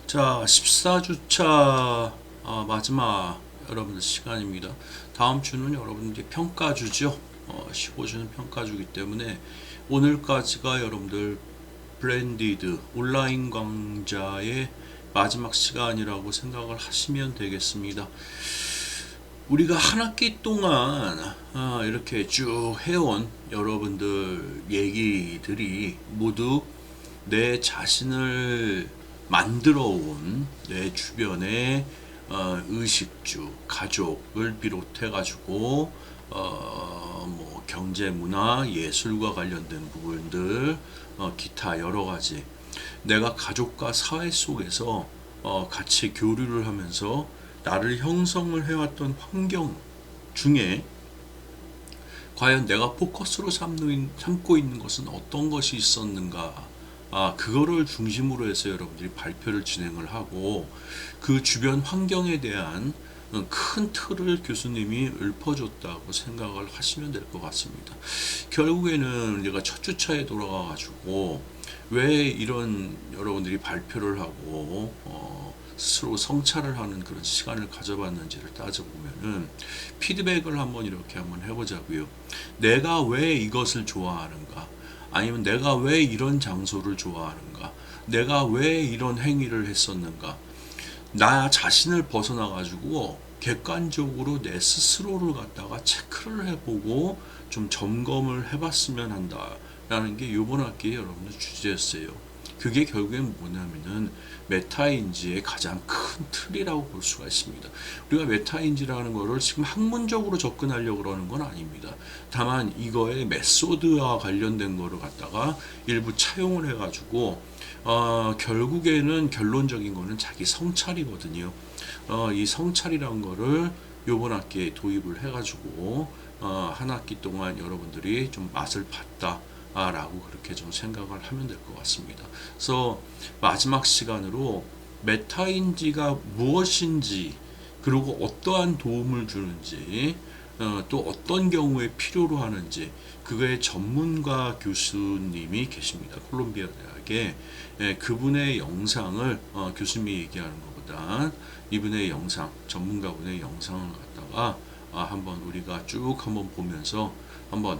자, 14주차 마지막 여러분들 시간입니다. 다음 주는 여러분들 평가주죠. 15주는 평가주기 때문에 오늘까지가 여러분들 블렌디드 온라인 강좌의 마지막 시간이라고 생각을 하시면 되겠습니다. 우리가 한 학기 동안 이렇게 쭉 해온 여러분들 얘기들이 모두 내 자신을 만들어 온 내 주변의 의식주, 가족을 비롯해 가지고 뭐 경제, 문화, 예술과 관련된 부분들, 기타 여러 가지 내가 가족과 사회 속에서 같이 교류를 하면서 나를 형성을 해왔던 환경 중에 과연 내가 포커스로 삼고 있는 것은 어떤 것이 있었는가, 그거를 중심으로 해서 여러분들이 발표를 진행을 하고 그 주변 환경에 대한 큰 틀을 교수님이 읊어줬다고 생각을 하시면 될 것 같습니다. 결국에는 우리가 첫 주차에 돌아가 가지고 왜 이런 여러분들이 발표를 하고 스스로 성찰을 하는 그런 시간을 가져봤는지를 따져보면은 피드백을 한번 이렇게 한번 해보자고요. 내가 왜 이것을 좋아하는가? 아니면 내가 왜 이런 장소를 좋아하는가? 내가 왜 이런 행위를 했었는가? 나 자신을 벗어나 가지고 객관적으로 내 스스로를 갖다가 체크를 해보고 좀 점검을 해봤으면 한다라는 게 이번 학기의 여러분들 주제였어요. 그게 결국엔 뭐냐면은 메타인지의 가장 큰 틀이라고 볼 수가 있습니다. 우리가 메타인지라는 거를 지금 학문적으로 접근하려고 그러는 건 아닙니다. 다만 이거의 메소드와 관련된 거를 갖다가 일부 차용을 해가지고 결국에는 결론적인 거는 자기 성찰이거든요. 이 성찰이라는 거를 요번 학기에 도입을 해가지고 한 학기 동안 여러분들이 좀 맛을 봤다. 라고 그렇게 좀 생각을 하면 될 것 같습니다. 그래서 마지막 시간으로 메타인지가 무엇인지, 그리고 어떠한 도움을 주는지, 또 어떤 경우에 필요로 하는지, 그거의 전문가 교수님이 계십니다. 콜롬비아 대학에. 그분의 영상을 교수님이 얘기하는 것보다 이분의 영상, 전문가분의 영상을 갖다가 한번 우리가 쭉 한번 보면서 한번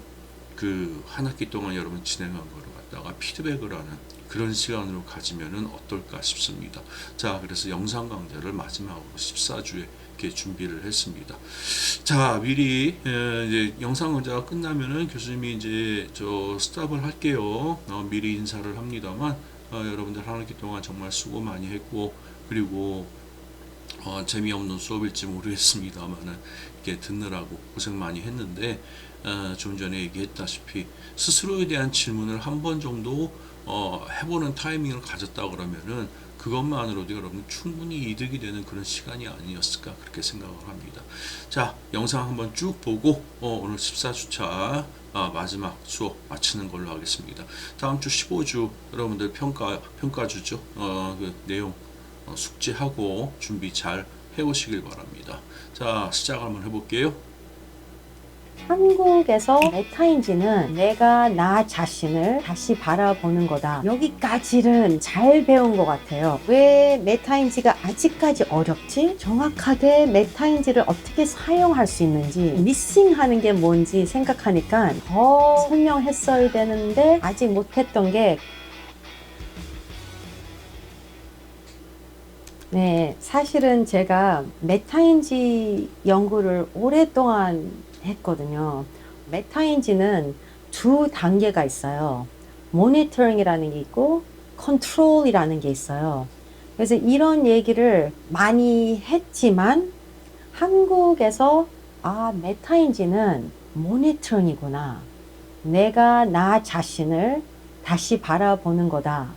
그 한 학기 동안 여러분 진행한 거를 갖다가 피드백을 하는 그런 시간으로 가지면은 어떨까 싶습니다. 자, 그래서 영상 강좌를 마지막으로 14주에 이렇게 준비를 했습니다. 자, 미리 이제 영상 강좌가 끝나면은 교수님이 이제 저 스탑을 할게요. 미리 인사를 합니다만 여러분들 한 학기 동안 정말 수고 많이 했고, 그리고 재미없는 수업일지 모르겠습니다만은 이렇게 듣느라고 고생 많이 했는데, 좀 전에 얘기했다시피 스스로에 대한 질문을 한 번 정도 해보는 타이밍을 가졌다 그러면은 그것만으로도 여러분 충분히 이득이 되는 그런 시간이 아니었을까 그렇게 생각을 합니다. 자, 영상 한번 쭉 보고 오늘 14주차 마지막 수업 마치는 걸로 하겠습니다. 다음 주 15주 여러분들 평가주죠. 그 내용 숙지하고 준비 잘 해오시길 바랍니다. 자, 시작 한번 해볼게요. 한국에서 메타인지는 내가 나 자신을 다시 바라보는 거다. 여기까지는 잘 배운 것 같아요. 왜 메타인지가 아직까지 어렵지? 정확하게 메타인지를 어떻게 사용할 수 있는지, 미싱하는 게 뭔지 생각하니까 더 설명했어야 되는데 아직 못했던 게, 네, 사실은 제가 메타인지 연구를 오랫동안 했거든요. 메타인지는 두 단계가 있어요. 모니터링이라는 게 있고 컨트롤이라는 게 있어요. 그래서 이런 얘기를 많이 했지만 한국에서 메타인지는 모니터링이구나. 내가 나 자신을 다시 바라보는 거다.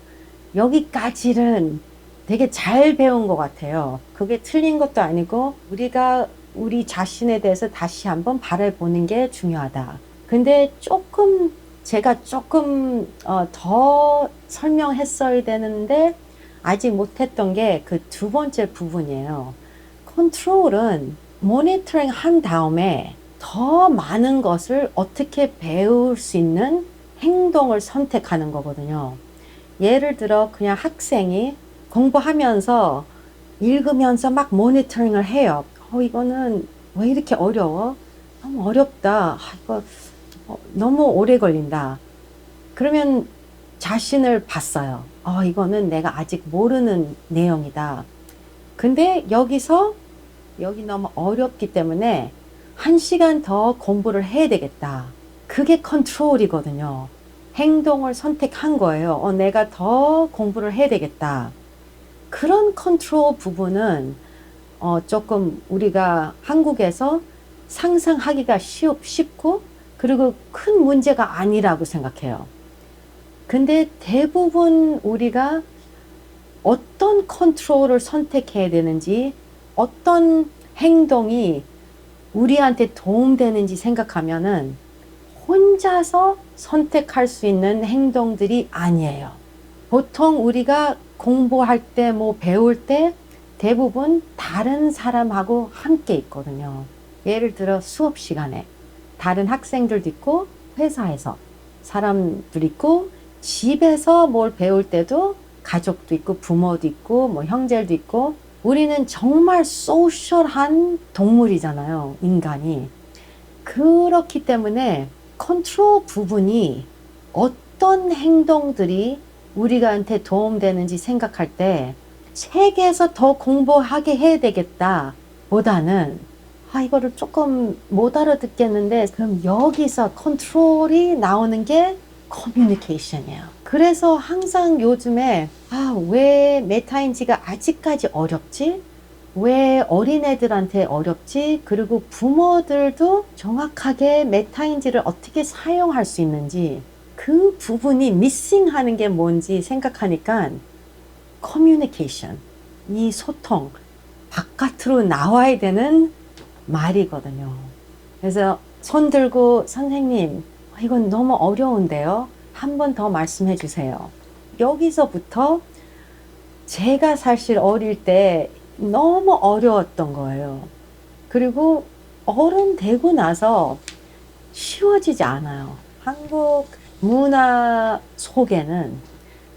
여기까지는 되게 잘 배운 것 같아요. 그게 틀린 것도 아니고 우리가 우리 자신에 대해서 다시 한번 바라보는 게 중요하다. 근데 제가 조금 더 설명했어야 되는데 아직 못했던 게 그 두 번째 부분이에요. 컨트롤은 모니터링 한 다음에 더 많은 것을 어떻게 배울 수 있는 행동을 선택하는 거거든요. 예를 들어 그냥 학생이 공부하면서 읽으면서 막 모니터링을 해요. 이거는 왜 이렇게 어려워? 너무 어렵다. 이거 너무 오래 걸린다. 그러면 자신을 봤어요. 이거는 내가 아직 모르는 내용이다. 근데 여기 너무 어렵기 때문에 1시간 더 공부를 해야 되겠다. 그게 컨트롤이거든요. 행동을 선택한 거예요. 내가 더 공부를 해야 되겠다. 그런 컨트롤 부분은 조금 우리가 한국에서 상상하기가 쉽고 그리고 큰 문제가 아니라고 생각해요. 근데 대부분 우리가 어떤 컨트롤을 선택해야 되는지, 어떤 행동이 우리한테 도움되는지 생각하면은 혼자서 선택할 수 있는 행동들이 아니에요. 보통 우리가 공부할 때, 배울 때 대부분 다른 사람하고 함께 있거든요. 예를 들어 수업 시간에 다른 학생들도 있고, 회사에서 사람들 있고, 집에서 뭘 배울 때도 가족도 있고, 부모도 있고, 형제도 있고, 우리는 정말 소셜한 동물이잖아요, 인간이. 그렇기 때문에 컨트롤 부분이 어떤 행동들이 우리한테 도움되는지 생각할 때 책에서 더 공부하게 해야 되겠다 보다는 이거를 조금 못 알아듣겠는데 그럼 여기서 컨트롤이 나오는 게 커뮤니케이션이에요. 그래서 항상 요즘에 왜 메타인지가 아직까지 어렵지? 왜 어린애들한테 어렵지? 그리고 부모들도 정확하게 메타인지를 어떻게 사용할 수 있는지 그 부분이 미싱하는 게 뭔지 생각하니까 커뮤니케이션, 이 소통, 바깥으로 나와야 되는 말이거든요. 그래서 손 들고 선생님, 이건 너무 어려운데요. 한 번 더 말씀해 주세요. 여기서부터 제가 사실 어릴 때 너무 어려웠던 거예요. 그리고 어른 되고 나서 쉬워지지 않아요. 한국 문화 속에는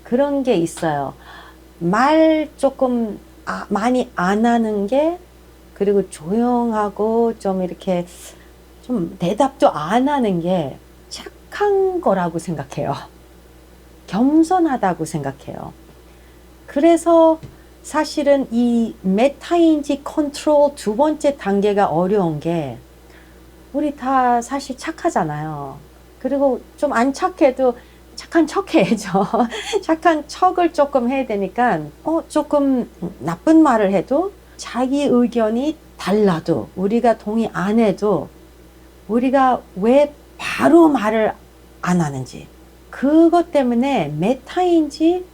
그런 게 있어요. 말 조금 많이 안 하는 게, 그리고 조용하고 좀 이렇게 좀 대답도 안 하는 게 착한 거라고 생각해요. 겸손하다고 생각해요. 그래서 사실은 이 메타인지 컨트롤 두 번째 단계가 어려운 게 우리 다 사실 착하잖아요. 그리고 좀 안 착해도 착한 척 해야죠. 착한 척을 조금 해야 되니까 조금 나쁜 말을 해도 자기 의견이 달라도 우리가 동의 안 해도 우리가 왜 바로 말을 안 하는지 그것 때문에 메타인지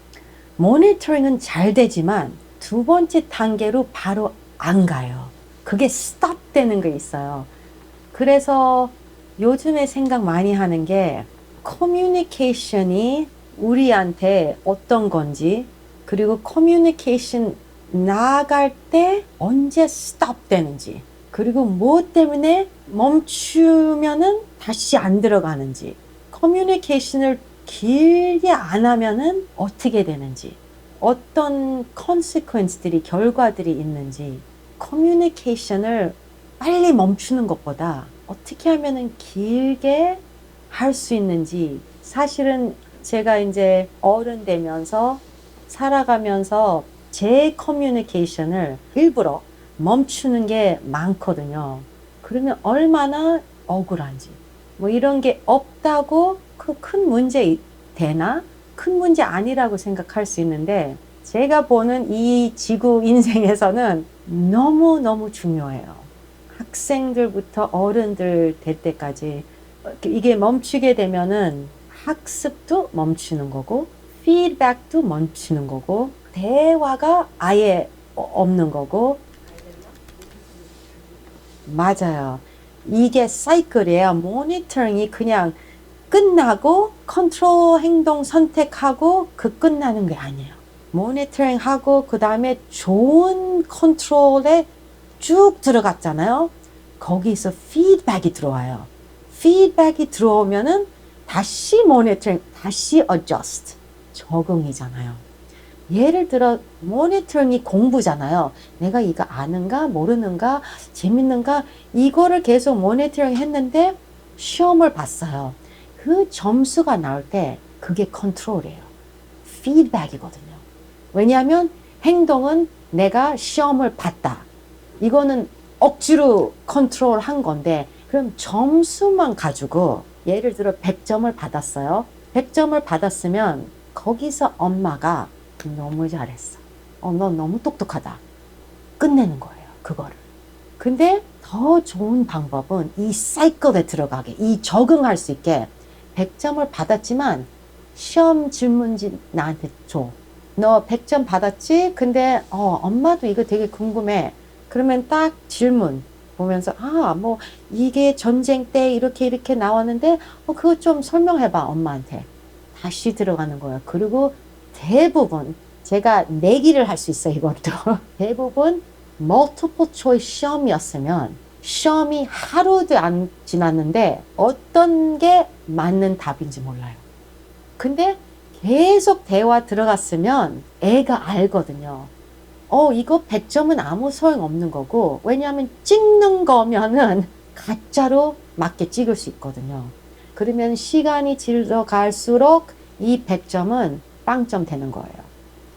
모니터링은 잘 되지만 두 번째 단계로 바로 안 가요. 그게 스톱 되는 게 있어요. 그래서 요즘에 생각 많이 하는 게 커뮤니케이션이 우리한테 어떤 건지, 그리고 커뮤니케이션 나아갈 때 언제 스톱 되는지, 그리고 뭐 때문에 멈추면은 다시 안 들어가는지, 커뮤니케이션을 길게 안 하면은 어떻게 되는지, 어떤 consequence들이, 결과들이 있는지, 커뮤니케이션을 빨리 멈추는 것보다 어떻게 하면은 길게 할 수 있는지, 사실은 제가 이제 어른 되면서 살아가면서 제 커뮤니케이션을 일부러 멈추는 게 많거든요. 그러면 얼마나 억울한지, 이런 게 없다고 그 큰 문제 되나? 큰 문제 아니라고 생각할 수 있는데 제가 보는 이 지구 인생에서는 너무너무 중요해요. 학생들부터 어른들 될 때까지 이게 멈추게 되면은 학습도 멈추는 거고 피드백도 멈추는 거고 대화가 아예 없는 거고. 맞아요. 이게 사이클이에요. 모니터링이 그냥 끝나고 컨트롤 행동 선택하고 끝나는 게 아니에요. 모니터링 하고 그 다음에 좋은 컨트롤에 쭉 들어갔잖아요. 거기서 피드백이 들어와요. 피드백이 들어오면은 다시 모니터링, 다시 adjust, 적응이잖아요. 예를 들어 모니터링이 공부잖아요. 내가 이거 아는가 모르는가 재밌는가 이거를 계속 모니터링 했는데 시험을 봤어요. 그 점수가 나올 때 그게 컨트롤이에요. 피드백이거든요. 왜냐하면 행동은 내가 시험을 봤다. 이거는 억지로 컨트롤한 건데 그럼 점수만 가지고 예를 들어 100점을 받았어요. 100점을 받았으면 거기서 엄마가 너무 잘했어. 너 너무 똑똑하다. 끝내는 거예요. 그거를. 근데 더 좋은 방법은 이 사이클에 들어가게, 이 적응할 수 있게 100점을 받았지만 시험 질문지 나한테 줘. 너 100점 받았지? 근데 엄마도 이거 되게 궁금해. 그러면 딱 질문 보면서 뭐 이게 전쟁 때 이렇게 나왔는데 그거 좀 설명해봐 엄마한테. 다시 들어가는 거예요. 그리고 대부분 제가 내기를 할 수 있어요. 이것도 대부분 multiple choice 시험이었으면 시험이 하루도 안 지났는데 어떤 게 맞는 답인지 몰라요. 근데 계속 대화 들어갔으면 애가 알거든요. 이거 100점은 아무 소용 없는 거고 왜냐하면 찍는 거면은 가짜로 맞게 찍을 수 있거든요. 그러면 시간이 질러갈수록 이 100점은 빵점 되는 거예요.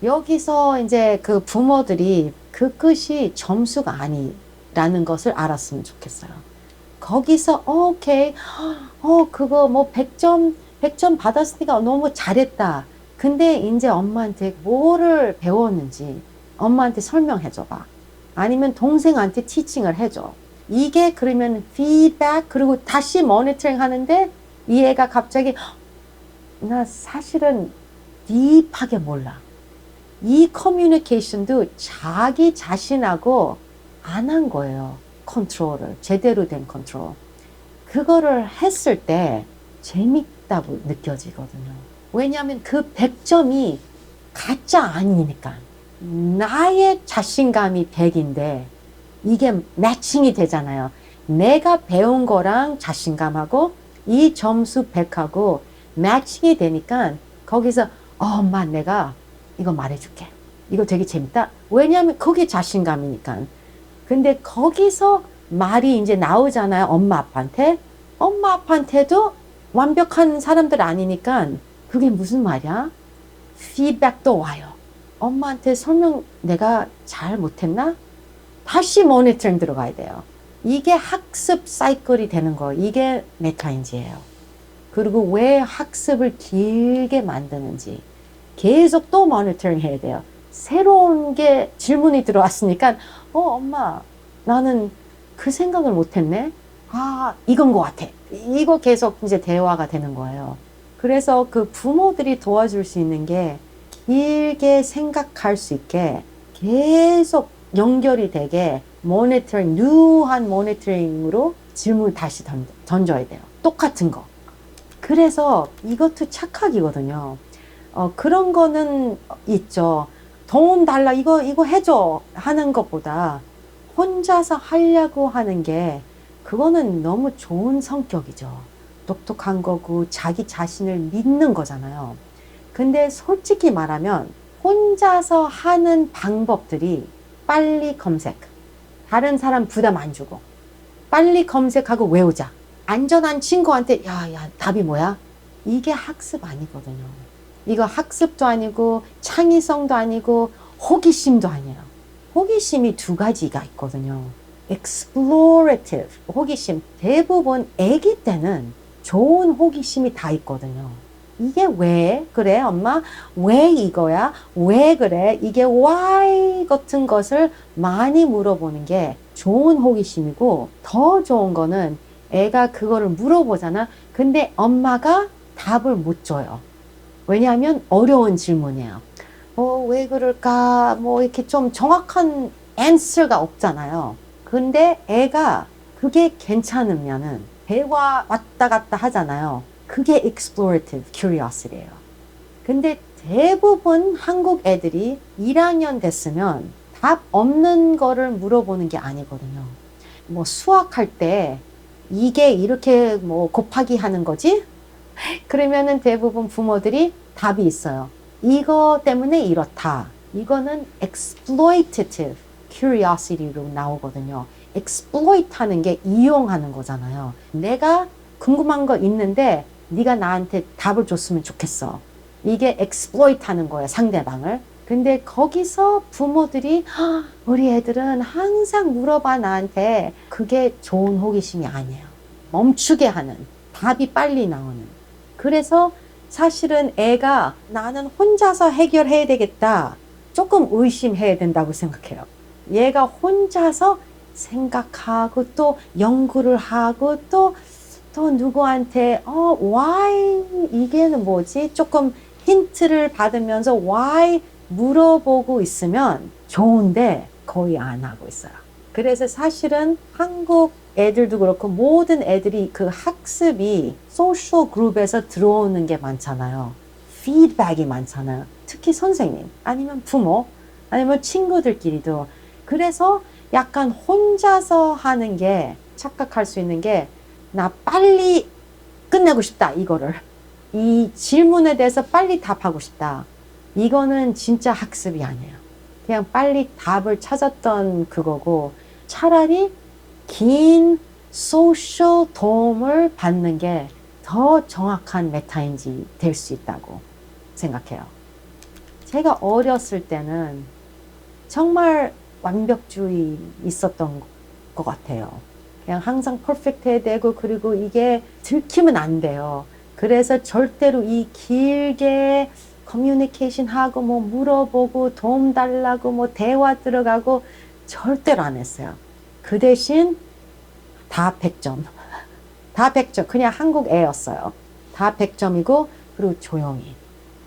여기서 이제 그 부모들이 그 끝이 점수가 아니라는 것을 알았으면 좋겠어요. 거기서 오케이 그거 뭐 100점 받았으니까 너무 잘했다. 근데 이제 엄마한테 뭐를 배웠는지 엄마한테 설명해 줘봐. 아니면 동생한테 티칭을 해줘. 이게 그러면 피드백 그리고 다시 모니터링 하는데 이 애가 갑자기 나 사실은 딥하게 몰라. 이 커뮤니케이션도 자기 자신하고 안 한 거예요. 컨트롤을. 제대로 된 컨트롤. 그거를 했을 때 재밌다고 느껴지거든요. 왜냐하면 그 100점이 가짜 아니니까. 나의 자신감이 100인데 이게 매칭이 되잖아요. 내가 배운 거랑 자신감하고 이 점수 100하고 매칭이 되니까 거기서 엄마 내가 이거 말해줄게. 이거 되게 재밌다. 왜냐하면 그게 자신감이니까. 근데 거기서 말이 이제 나오잖아요. 엄마 아빠한테. 엄마 아빠한테도 완벽한 사람들 아니니까 그게 무슨 말이야? 피드백도 와요. 엄마한테 설명 내가 잘 못했나? 다시 모니터링 들어가야 돼요. 이게 학습 사이클이 되는 거. 이게 메타인지예요. 그리고 왜 학습을 길게 만드는지 계속 또 모니터링 해야 돼요. 새로운 게 질문이 들어왔으니까 엄마 나는 그 생각을 못했네. 이건 것 같아. 이거 계속 이제 대화가 되는 거예요. 그래서 그 부모들이 도와줄 수 있는 게 길게 생각할 수 있게 계속 연결이 되게 모니터링, 뉴한 모니터링으로 질문을 다시 던져야 돼요. 똑같은 거. 그래서 이것도 착각이거든요. 그런 거는 있죠. 돈 달라, 이거 해줘 하는 것보다 혼자서 하려고 하는 게 그거는 너무 좋은 성격이죠. 똑똑한 거고 자기 자신을 믿는 거잖아요. 근데 솔직히 말하면 혼자서 하는 방법들이 빨리 검색, 다른 사람 부담 안 주고 빨리 검색하고 외우자. 안전한 친구한테 야 답이 뭐야? 이게 학습 아니거든요. 이거 학습도 아니고 창의성도 아니고 호기심도 아니에요. 호기심이 두 가지가 있거든요. explorative, 호기심. 대부분 아기 때는 좋은 호기심이 다 있거든요. 이게 왜 그래 엄마? 왜 이거야? 왜 그래? 이게 why 같은 것을 많이 물어보는 게 좋은 호기심이고 더 좋은 거는 애가 그거를 물어보잖아. 근데 엄마가 답을 못 줘요. 왜냐하면 어려운 질문이에요. 왜 그럴까? 이렇게 좀 정확한 answer가 없잖아요. 근데 애가 그게 괜찮으면은 대화 왔다 갔다 하잖아요. 그게 explorative curiosity예요. 근데 대부분 한국 애들이 1학년 됐으면 답 없는 거를 물어보는 게 아니거든요. 수학할 때 이게 이렇게 곱하기 하는 거지? 그러면은 대부분 부모들이 답이 있어요. 이거 때문에 이렇다. 이거는 exploitative curiosity로 나오거든요. exploit 하는 게 이용하는 거잖아요. 내가 궁금한 거 있는데 네가 나한테 답을 줬으면 좋겠어. 이게 exploit 하는 거예요, 상대방을. 근데 거기서 부모들이 우리 애들은 항상 물어봐 나한테. 그게 좋은 호기심이 아니에요. 멈추게 하는, 답이 빨리 나오는. 그래서 사실은 애가 나는 혼자서 해결해야 되겠다. 조금 의심해야 된다고 생각해요. 얘가 혼자서 생각하고 또 연구를 하고 또 누구한테 why 이게는 뭐지? 조금 힌트를 받으면서 why 물어보고 있으면 좋은데 거의 안 하고 있어요. 그래서 사실은 한국 애들도 그렇고 모든 애들이 그 학습이 소셜 그룹에서 들어오는 게 많잖아요. 피드백이 많잖아요. 특히 선생님 아니면 부모 아니면 친구들끼리도. 그래서 약간 혼자서 하는 게 착각할 수 있는 게 나 빨리 끝내고 싶다. 이거를 이 질문에 대해서 빨리 답하고 싶다. 이거는 진짜 학습이 아니에요. 그냥 빨리 답을 찾았던 그거고 차라리 긴 소셜 도움을 받는 게 더 정확한 메타인지 될 수 있다고 생각해요. 제가 어렸을 때는 정말 완벽주의 있었던 것 같아요. 그냥 항상 퍼펙트 해야 되고 그리고 이게 들키면 안 돼요. 그래서 절대로 이 길게 커뮤니케이션 하고 뭐 물어보고 도움 달라고 뭐 대화 들어가고 절대로 안 했어요. 그 대신 다 100점. 다 100점. 그냥 한국 애였어요. 다 100점이고 그리고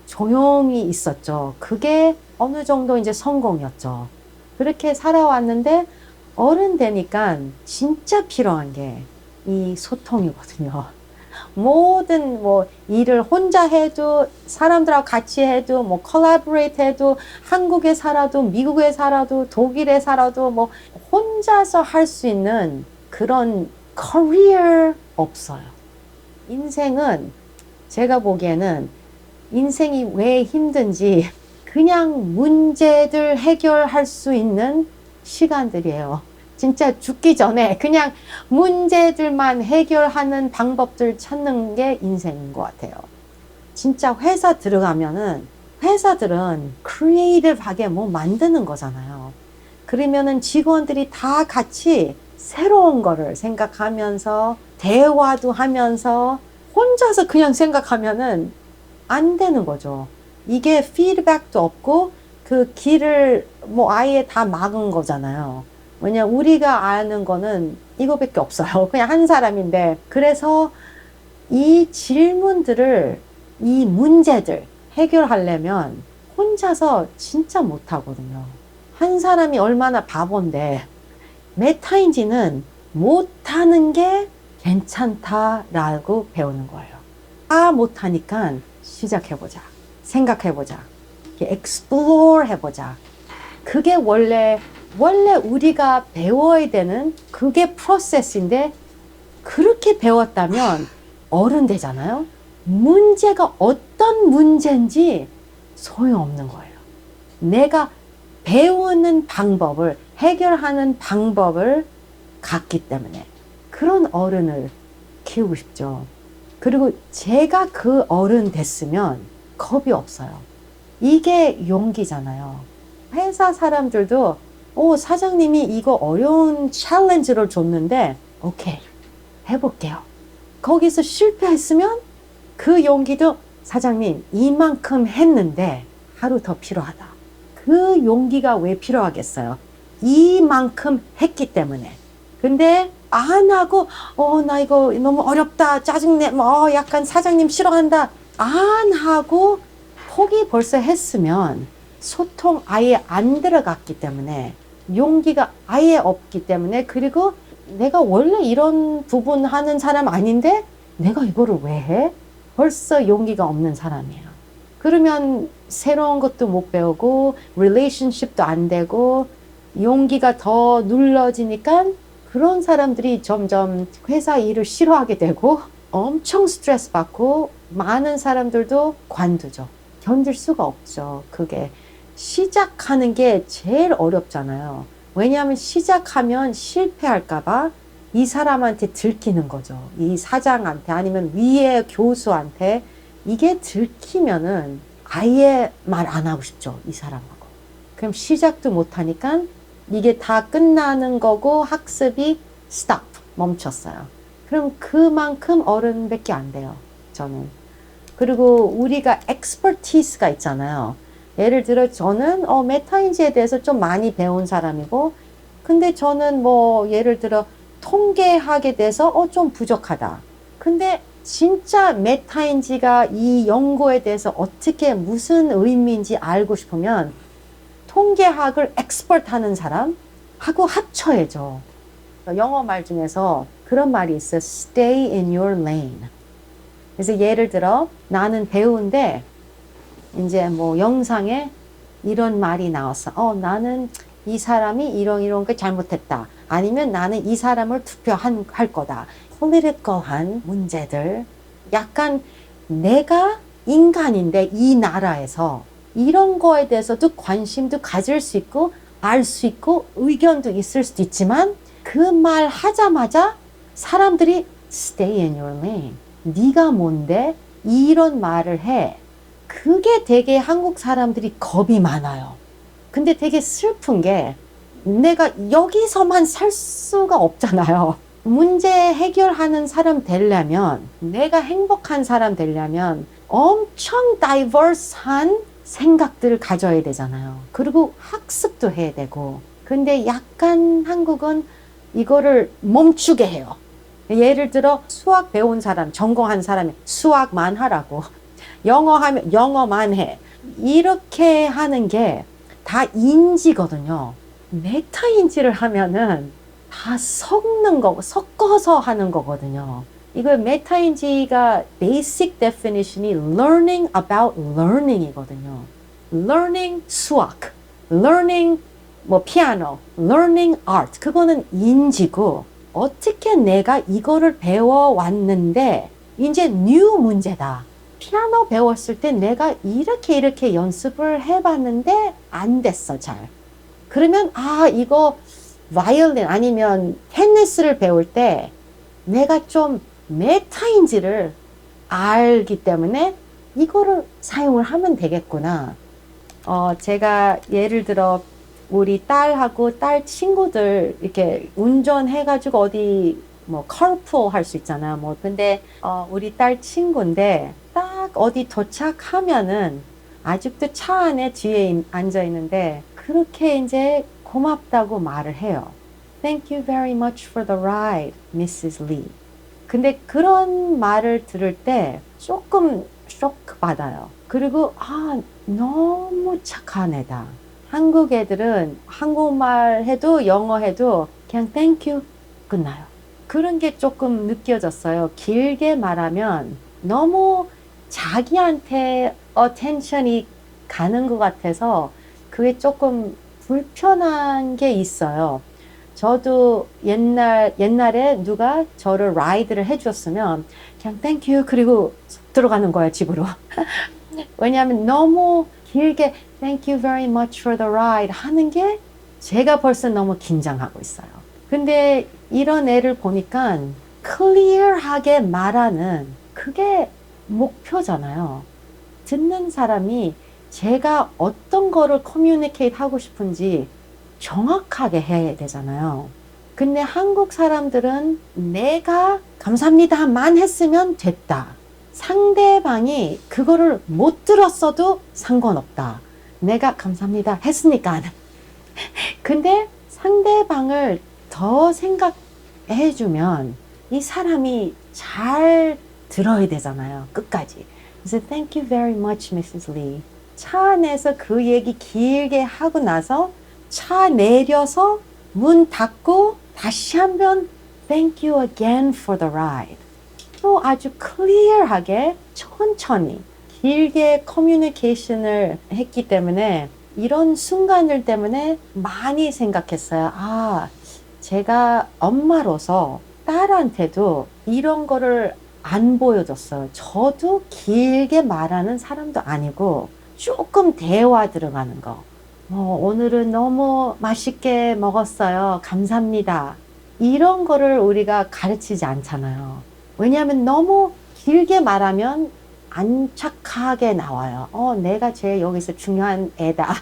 조용히 있었죠. 그게 어느 정도 이제 성공이었죠. 그렇게 살아왔는데 어른 되니까 진짜 필요한 게 이 소통이거든요. 모든 뭐 일을 혼자 해도 사람들하고 같이 해도 뭐 콜라보레이트 해도 한국에 살아도 미국에 살아도 독일에 살아도 뭐 혼자서 할 수 있는 그런 커리어 없어요. 인생은 제가 보기에는 인생이 왜 힘든지 그냥 문제들 해결할 수 있는 시간들이에요. 진짜 죽기 전에 그냥 문제들만 해결하는 방법들 찾는 게 인생인 것 같아요. 진짜 회사 들어가면은 회사들은 크리에이티브하게 뭐 만드는 거잖아요. 그러면은 직원들이 다 같이 새로운 거를 생각하면서 대화도 하면서 혼자서 그냥 생각하면은 안 되는 거죠. 이게 피드백도 없고 그 길을 뭐 아예 다 막은 거잖아요. 왜냐면 우리가 아는 거는 이거밖에 없어요. 그냥 한 사람인데. 그래서 이 질문들을, 이 문제들 해결하려면 혼자서 진짜 못하거든요. 한 사람이 얼마나 바본데 메타인지는 못하는 게 괜찮다라고 배우는 거예요. 다 못하니까 시작해보자. 생각해보자. explore 해보자. 그게 원래 우리가 배워야 되는 그게 프로세스인데 그렇게 배웠다면 어른 되잖아요. 문제가 어떤 문제인지 소용없는 거예요. 내가 배우는 방법을 해결하는 방법을 갖기 때문에 그런 어른을 키우고 싶죠. 그리고 제가 그 어른 됐으면 겁이 없어요. 이게 용기잖아요. 회사 사람들도 사장님이 이거 어려운 챌린지를 줬는데 오케이 해볼게요. 거기서 실패했으면 그 용기도 사장님 이만큼 했는데 하루 더 필요하다. 그 용기가 왜 필요하겠어요? 이만큼 했기 때문에. 근데 안 하고 나 이거 너무 어렵다 짜증내 약간 사장님 싫어한다 안 하고 포기 벌써 했으면 소통 아예 안 들어갔기 때문에 용기가 아예 없기 때문에 그리고 내가 원래 이런 부분 하는 사람 아닌데 내가 이거를 왜 해? 벌써 용기가 없는 사람이에요. 그러면 새로운 것도 못 배우고 relationship도 안 되고 용기가 더 눌러지니까 그런 사람들이 점점 회사 일을 싫어하게 되고 엄청 스트레스 받고 많은 사람들도 관두죠. 견딜 수가 없죠. 그게 시작하는 게 제일 어렵잖아요. 왜냐하면 시작하면 실패할까봐 이 사람한테 들키는 거죠. 이 사장한테 아니면 위에 교수한테 이게 들키면은 아예 말 안 하고 싶죠. 이 사람하고. 그럼 시작도 못하니까 이게 다 끝나는 거고 학습이 stop, 멈췄어요. 그럼 그만큼 어른밖에 안 돼요. 저는. 그리고 우리가 expertise가 있잖아요. 예를 들어 저는 메타인지에 대해서 좀 많이 배운 사람이고 근데 저는 뭐 예를 들어 통계학에 대해서 좀 부족하다. 근데 진짜 메타인지가 이 연구에 대해서 어떻게 무슨 의미인지 알고 싶으면 통계학을 엑스퍼트 하는 사람하고 합쳐야죠. 영어 말 중에서 그런 말이 있어요. Stay in your lane. 그래서 예를 들어 나는 배우인데 이제 뭐 영상에 이런 말이 나왔어. 나는 이 사람이 이런 거 잘못했다. 아니면 나는 이 사람을 투표할 거다. political한 문제들. 약간 내가 인간인데 이 나라에서 이런 거에 대해서도 관심도 가질 수 있고 알 수 있고 의견도 있을 수도 있지만 그 말 하자마자 사람들이 stay in your lane. 네가 뭔데 이런 말을 해. 그게 되게 한국 사람들이 겁이 많아요. 근데 되게 슬픈 게 내가 여기서만 살 수가 없잖아요. 문제 해결하는 사람 되려면 내가 행복한 사람 되려면 엄청 다이버스한 생각들을 가져야 되잖아요. 그리고 학습도 해야 되고. 근데 약간 한국은 이거를 멈추게 해요. 예를 들어 수학 배운 사람, 전공한 사람이 수학만 하라고. 영어 하면 영어만 해. 이렇게 하는 게 다 인지거든요. 메타인지를 하면은 다 섞는 거, 섞어서 하는 거거든요. 이거 메타인지가 basic definition이 learning about learning이거든요. learning 수학, learning 뭐 피아노, learning art 그거는 인지고 어떻게 내가 이거를 배워왔는데 이제 new 문제다. 피아노 배웠을 때 내가 이렇게 연습을 해봤는데 안 됐어 잘. 그러면 이거 바이올린 아니면 테니스를 배울 때 내가 좀 메타인지를 알기 때문에 이거를 사용을 하면 되겠구나. 제가 예를 들어 우리 딸하고 딸 친구들 이렇게 운전해가지고 어디 뭐 carpool 할 수 있잖아. 뭐 근데 우리 딸 친구인데 딱 어디 도착하면은 아직도 차 안에 뒤에 앉아 있는데 그렇게 이제 고맙다고 말을 해요. Thank you very much for the ride, Mrs. Lee. 근데 그런 말을 들을 때 조금 쇼크 받아요. 그리고 너무 착한 애다. 한국 애들은 한국말 해도 영어 해도 그냥 thank you 끝나요. 그런 게 조금 느껴졌어요. 길게 말하면 너무 자기한테 attention이 가는 것 같아서 그게 조금 불편한 게 있어요. 저도 옛날에 누가 저를 라이드를 해줬으면 그냥 thank you 그리고 들어가는 거예요 집으로. 왜냐하면 너무 길게 thank you very much for the ride 하는 게 제가 벌써 너무 긴장하고 있어요. 근데 이런 애를 보니까 클리어하게 말하는 그게 목표잖아요. 듣는 사람이 제가 어떤 거를 커뮤니케이트 하고 싶은지 정확하게 해야 되잖아요. 근데 한국 사람들은 내가 감사합니다만 했으면 됐다. 상대방이 그거를 못 들었어도 상관없다. 내가 감사합니다 했으니까. 근데 상대방을 더 생각해 주면 이 사람이 잘 들어야 되잖아요. 끝까지. 그래서 thank you very much, Mrs. Lee. 차 안에서 그 얘기 길게 하고 나서 차 내려서 문 닫고 다시 한번 thank you again for the ride. 또 아주 클리어하게 천천히 길게 커뮤니케이션을 했기 때문에 이런 순간들 때문에 많이 생각했어요. 제가 엄마로서 딸한테도 이런 거를 안 보여줬어요. 저도 길게 말하는 사람도 아니고 조금 대화 들어가는 거. 오늘은 너무 맛있게 먹었어요. 감사합니다. 이런 거를 우리가 가르치지 않잖아요. 왜냐하면 너무 길게 말하면 안 착하게 나와요. 내가 제일 여기서 중요한 애다.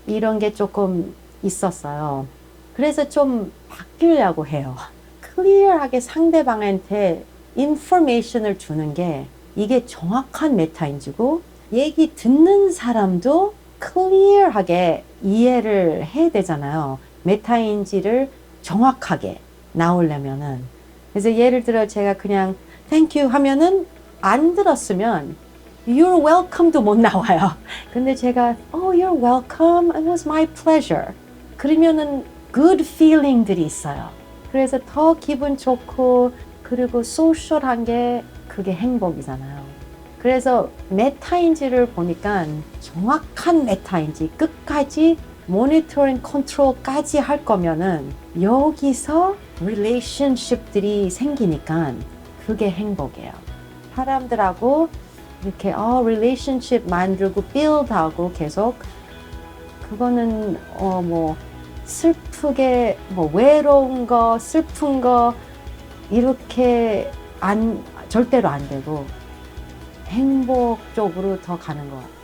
이런 게 조금 있었어요. 그래서 좀 바뀌려고 해요. 클리어하게 상대방한테 인포메이션을 주는 게 이게 정확한 메타인지고 얘기 듣는 사람도 클리어하게 이해를 해야 되잖아요. 메타인지를 정확하게 나오려면은. 그래서 예를 들어 제가 그냥 thank you 하면은 안 들었으면 you're welcome도 못 나와요. 근데 제가 you're welcome. It was my pleasure. 그러면은 good feeling들이 있어요. 그래서 더 기분 좋고 그리고 소셜한 게 그게 행복이잖아요. 그래서 메타인지를 보니까 정확한 메타인지 끝까지 모니터링 컨트롤까지 할 거면은 여기서 relationship들이 생기니까 그게 행복이에요. 사람들하고 이렇게 relationship 만들고 build하고 계속 그거는 뭐 슬프게 뭐 외로운 거 슬픈 거 이렇게 절대로 안 되고 행복 쪽으로 더 가는 것 같아요.